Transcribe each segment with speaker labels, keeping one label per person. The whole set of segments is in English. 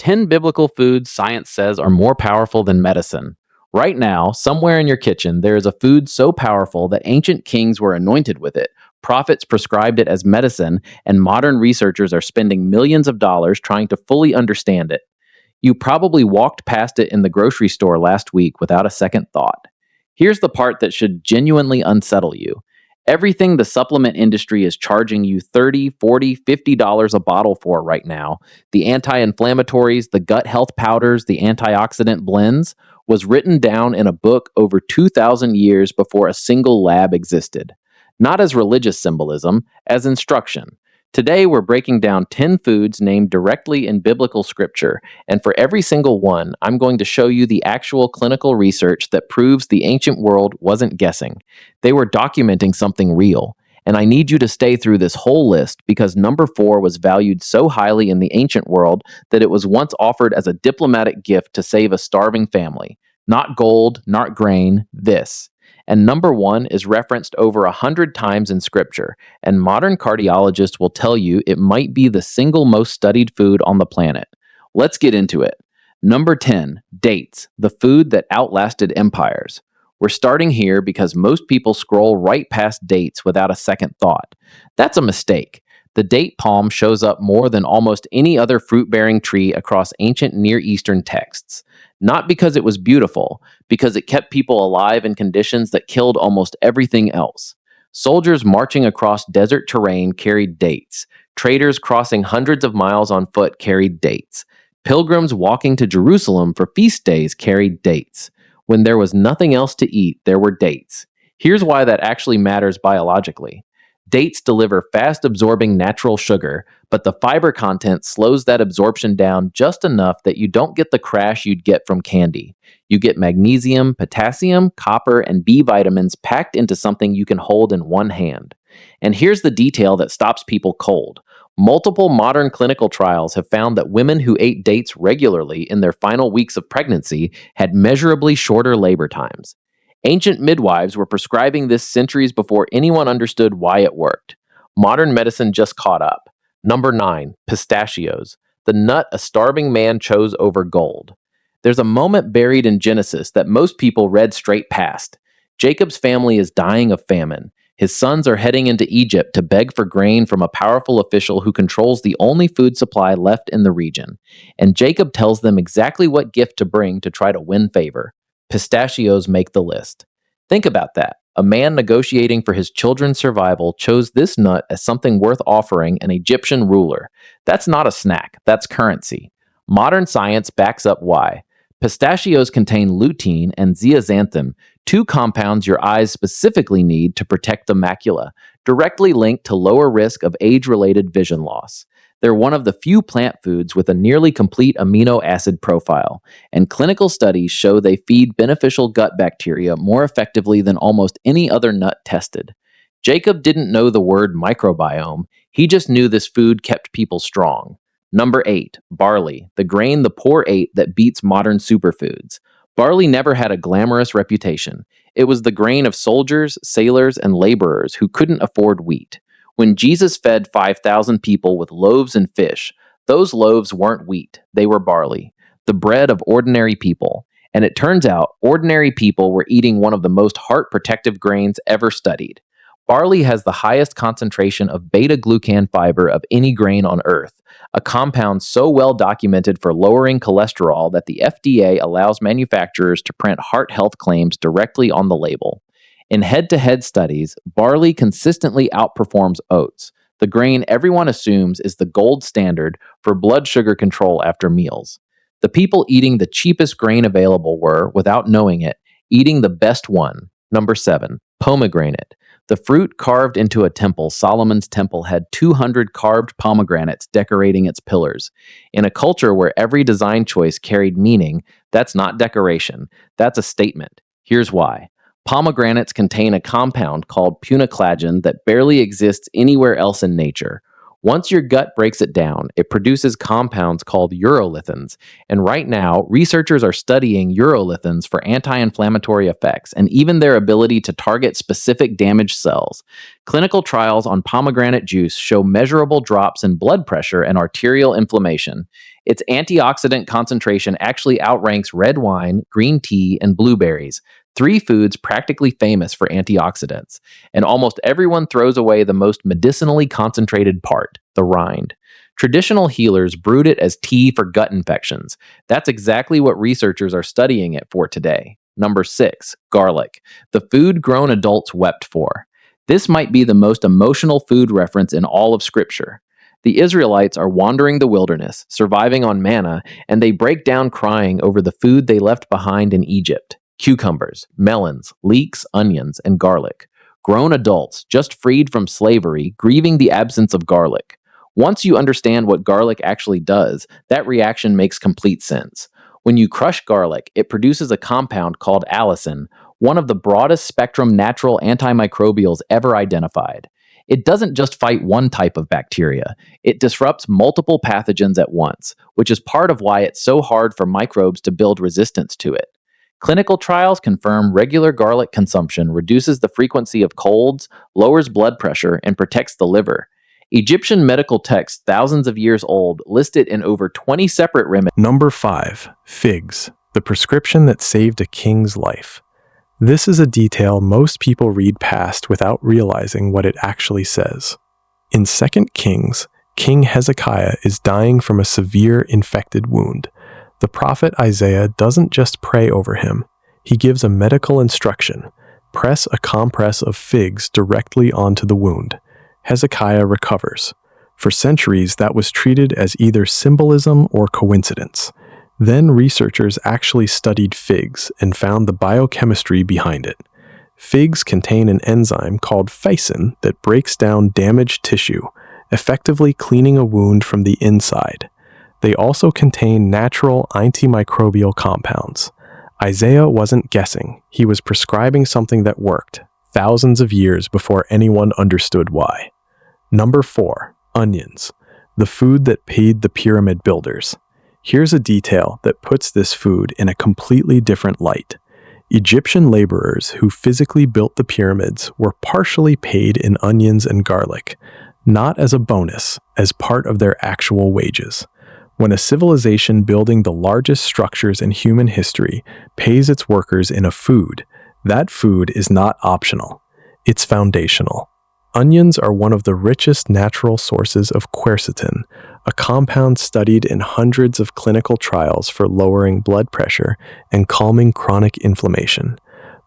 Speaker 1: 10 biblical foods science says are more powerful than medicine. Right now, somewhere in your kitchen, there is a food so powerful that ancient kings were anointed with it. Prophets prescribed it as medicine, and modern researchers are spending millions of dollars trying to fully understand it. You probably walked past it in the grocery store last week without a second thought. Here's the part that should genuinely unsettle you. Everything the supplement industry is charging you $30, $40, $50 a bottle for right now, the anti-inflammatories, the gut health powders, the antioxidant blends, was written down in a book over 2,000 years before a single lab existed. Not as religious symbolism, as instruction. Today, we're breaking down 10 foods named directly in biblical scripture, and for every single one, I'm going to show you the actual clinical research that proves the ancient world wasn't guessing. They were documenting something real, and I need you to stay through this whole list because number 4 was valued so highly in the ancient world that it was once offered as a diplomatic gift to save a starving family. Not gold, not grain, this. And number 1 is referenced over 100 times in scripture, and modern cardiologists will tell you it might be the single most studied food on the planet. Let's get into it. Number 10, dates, the food that outlasted empires. We're starting here because most people scroll right past dates without a second thought. That's a mistake. The date palm shows up more than almost any other fruit-bearing tree across ancient Near Eastern texts. Not because it was beautiful, because it kept people alive in conditions that killed almost everything else. Soldiers marching across desert terrain carried dates. Traders crossing hundreds of miles on foot carried dates. Pilgrims walking to Jerusalem for feast days carried dates. When there was nothing else to eat, there were dates. Here's why that actually matters biologically. Dates deliver fast-absorbing natural sugar, but the fiber content slows that absorption down just enough that you don't get the crash you'd get from candy. You get magnesium, potassium, copper, and B vitamins packed into something you can hold in one hand. And here's the detail that stops people cold. Multiple modern clinical trials have found that women who ate dates regularly in their final weeks of pregnancy had measurably shorter labor times. Ancient midwives were prescribing this centuries before anyone understood why it worked. Modern medicine just caught up. Number 9, pistachios, the nut a starving man chose over gold. There's a moment buried in Genesis that most people read straight past. Jacob's family is dying of famine. His sons are heading into Egypt to beg for grain from a powerful official who controls the only food supply left in the region. And Jacob tells them exactly what gift to bring to try to win favor. Pistachios make the list. Think about that. A man negotiating for his children's survival chose this nut as something worth offering an Egyptian ruler. That's not a snack, that's currency. Modern science backs up why. Pistachios contain lutein and zeaxanthin, two compounds your eyes specifically need to protect the macula, directly linked to lower risk of age-related vision loss. They're one of the few plant foods with a nearly complete amino acid profile, and clinical studies show they feed beneficial gut bacteria more effectively than almost any other nut tested. Jacob didn't know the word microbiome, he just knew this food kept people strong. Number 8, barley, the grain the poor ate that beats modern superfoods. Barley never had a glamorous reputation. It was the grain of soldiers, sailors, and laborers who couldn't afford wheat. When Jesus fed 5,000 people with loaves and fish, those loaves weren't wheat, they were barley, the bread of ordinary people. And it turns out, ordinary people were eating one of the most heart-protective grains ever studied. Barley has the highest concentration of beta-glucan fiber of any grain on Earth, a compound so well documented for lowering cholesterol that the FDA allows manufacturers to print heart health claims directly on the label. In head-to-head studies, barley consistently outperforms oats, the grain everyone assumes is the gold standard for blood sugar control after meals. The people eating the cheapest grain available were, without knowing it, eating the best one. Number 7, pomegranate. The fruit carved into a temple, Solomon's temple, had 200 carved pomegranates decorating its pillars. In a culture where every design choice carried meaning, that's not decoration, that's a statement. Here's why. Pomegranates contain a compound called puniclagen that barely exists anywhere else in nature. Once your gut breaks it down, it produces compounds called urolithins, and right now, researchers are studying urolithins for anti-inflammatory effects and even their ability to target specific damaged cells. Clinical trials on pomegranate juice show measurable drops in blood pressure and arterial inflammation. Its antioxidant concentration actually outranks red wine, green tea, and blueberries, three foods practically famous for antioxidants. And almost everyone throws away the most medicinally concentrated part, the rind. Traditional healers brewed it as tea for gut infections. That's exactly what researchers are studying it for today. Number 6, garlic, the food grown adults wept for. This might be the most emotional food reference in all of Scripture. The Israelites are wandering the wilderness, surviving on manna, and they break down crying over the food they left behind in Egypt: cucumbers, melons, leeks, onions, and garlic. Grown adults, just freed from slavery, grieving the absence of garlic. Once you understand what garlic actually does, that reaction makes complete sense. When you crush garlic, it produces a compound called allicin, one of the broadest spectrum natural antimicrobials ever identified. It doesn't just fight one type of bacteria, it disrupts multiple pathogens at once, which is part of why it's so hard for microbes to build resistance to it. Clinical trials confirm regular garlic consumption reduces the frequency of colds, lowers blood pressure, and protects the liver. Egyptian medical texts thousands of years old list it in over 20 separate remedies.
Speaker 2: Number 5. Figs, the prescription that saved a king's life. This is a detail most people read past without realizing what it actually says. In 2 Kings, King Hezekiah is dying from a severe infected wound. The prophet Isaiah doesn't just pray over him, he gives a medical instruction: press a compress of figs directly onto the wound. Hezekiah recovers. For centuries, that was treated as either symbolism or coincidence. Then researchers actually studied figs and found the biochemistry behind it. Figs contain an enzyme called phycin that breaks down damaged tissue, effectively cleaning a wound from the inside. They also contain natural antimicrobial compounds. Isaiah wasn't guessing. He was prescribing something that worked, thousands of years before anyone understood why. Number 4. Onions, the food that paid the pyramid builders. Here's a detail that puts this food in a completely different light. Egyptian laborers who physically built the pyramids were partially paid in onions and garlic, not as a bonus, as part of their actual wages. When a civilization building the largest structures in human history pays its workers in a food, that food is not optional. It's foundational. Onions are one of the richest natural sources of quercetin, a compound studied in hundreds of clinical trials for lowering blood pressure and calming chronic inflammation.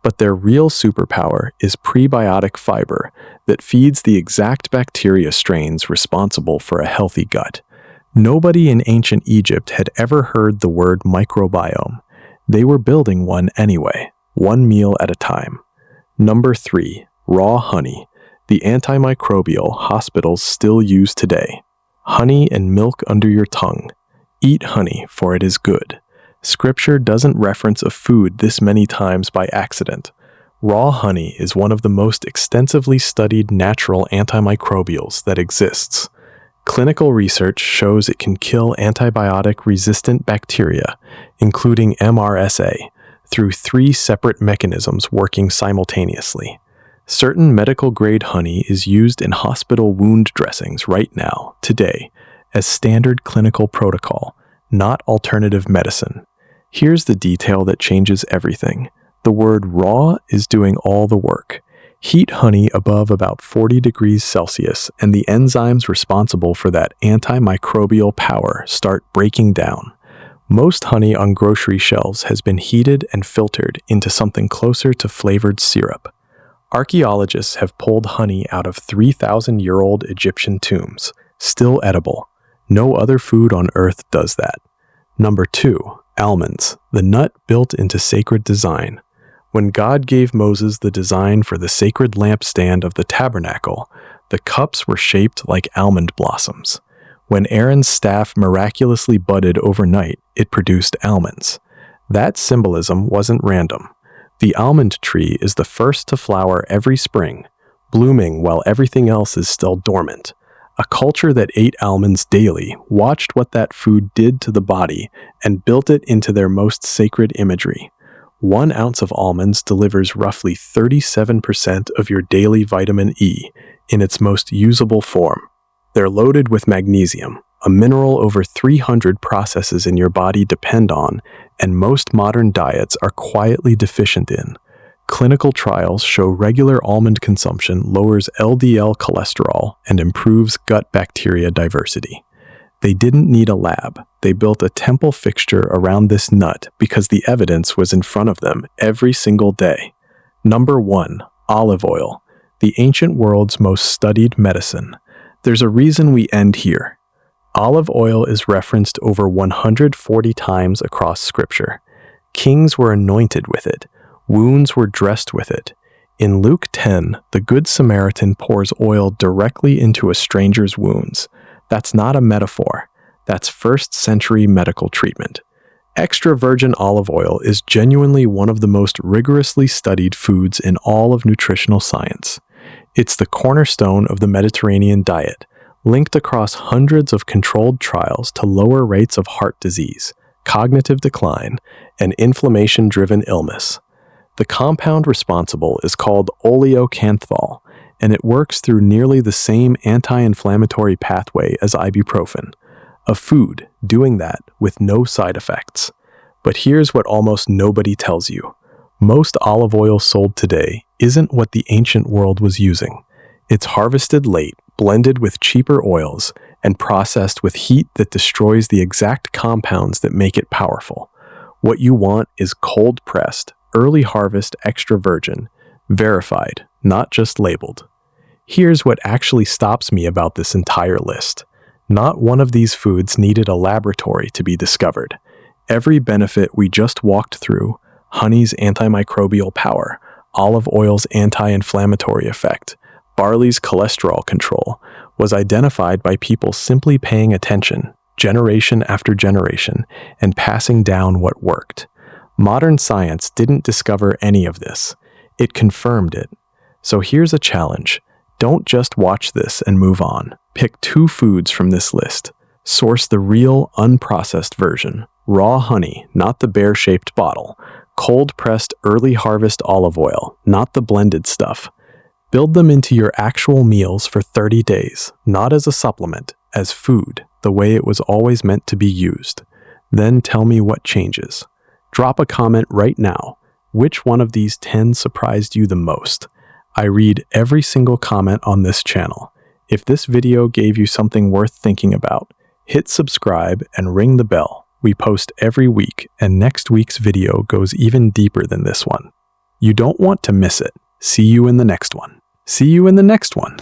Speaker 2: But their real superpower is prebiotic fiber that feeds the exact bacteria strains responsible for a healthy gut. Nobody in ancient Egypt had ever heard the word microbiome. They were building one anyway, one meal at a time. Number 3. Raw honey, the antimicrobial hospitals still use today. Honey and milk under your tongue. Eat honey, for it is good. Scripture doesn't reference a food this many times by accident. Raw honey is one of the most extensively studied natural antimicrobials that exists. Clinical research shows it can kill antibiotic-resistant bacteria, including MRSA, through 3 separate mechanisms working simultaneously. Certain medical-grade honey is used in hospital wound dressings right now, today, as standard clinical protocol, not alternative medicine. Here's the detail that changes everything. The word raw is doing all the work. Heat honey above about 40 degrees Celsius, and the enzymes responsible for that antimicrobial power start breaking down. Most honey on grocery shelves has been heated and filtered into something closer to flavored syrup. Archaeologists have pulled honey out of 3,000-year-old Egyptian tombs, still edible. No other food on earth does that. Number 2. Almonds, the nut built into sacred design. When God gave Moses the design for the sacred lampstand of the tabernacle, the cups were shaped like almond blossoms. When Aaron's staff miraculously budded overnight, it produced almonds. That symbolism wasn't random. The almond tree is the first to flower every spring, blooming while everything else is still dormant. A culture that ate almonds daily watched what that food did to the body and built it into their most sacred imagery. 1 ounce of almonds delivers roughly 37% of your daily vitamin E in its most usable form. They're loaded with magnesium, a mineral over 300 processes in your body depend on, and most modern diets are quietly deficient in. Clinical trials show regular almond consumption lowers LDL cholesterol and improves gut bacteria diversity. They didn't need a lab. They built a temple fixture around this nut because the evidence was in front of them every single day. Number 1. Olive oil, the ancient world's most studied medicine. There's a reason we end here. Olive oil is referenced over 140 times across Scripture. Kings were anointed with it. Wounds were dressed with it. In Luke 10, the Good Samaritan pours oil directly into a stranger's wounds. That's not a metaphor. That's first-century medical treatment. Extra virgin olive oil is genuinely one of the most rigorously studied foods in all of nutritional science. It's the cornerstone of the Mediterranean diet, linked across hundreds of controlled trials to lower rates of heart disease, cognitive decline, and inflammation-driven illness. The compound responsible is called oleocanthal, and it works through nearly the same anti-inflammatory pathway as ibuprofen. A food doing that with no side effects. But here's what almost nobody tells you. Most olive oil sold today isn't what the ancient world was using. It's harvested late, blended with cheaper oils, and processed with heat that destroys the exact compounds that make it powerful. What you want is cold-pressed, early harvest extra virgin, verified, not just labeled. Here's what actually stops me about this entire list. Not one of these foods needed a laboratory to be discovered. Every benefit we just walked through, honey's antimicrobial power, olive oil's anti-inflammatory effect, barley's cholesterol control, was identified by people simply paying attention, generation after generation, and passing down what worked. Modern science didn't discover any of this. It confirmed it. So here's a challenge. Don't just watch this and move on. Pick 2 foods from this list. Source the real, unprocessed version. Raw honey, not the bear-shaped bottle. Cold-pressed early harvest olive oil, not the blended stuff. Build them into your actual meals for 30 days, not as a supplement, as food, the way it was always meant to be used. Then tell me what changes. Drop a comment right now. Which one of these 10 surprised you the most? I read every single comment on this channel. If this video gave you something worth thinking about, hit subscribe and ring the bell. We post every week, and next week's video goes even deeper than this one. You don't want to miss it. See you in the next one. See you in the next one.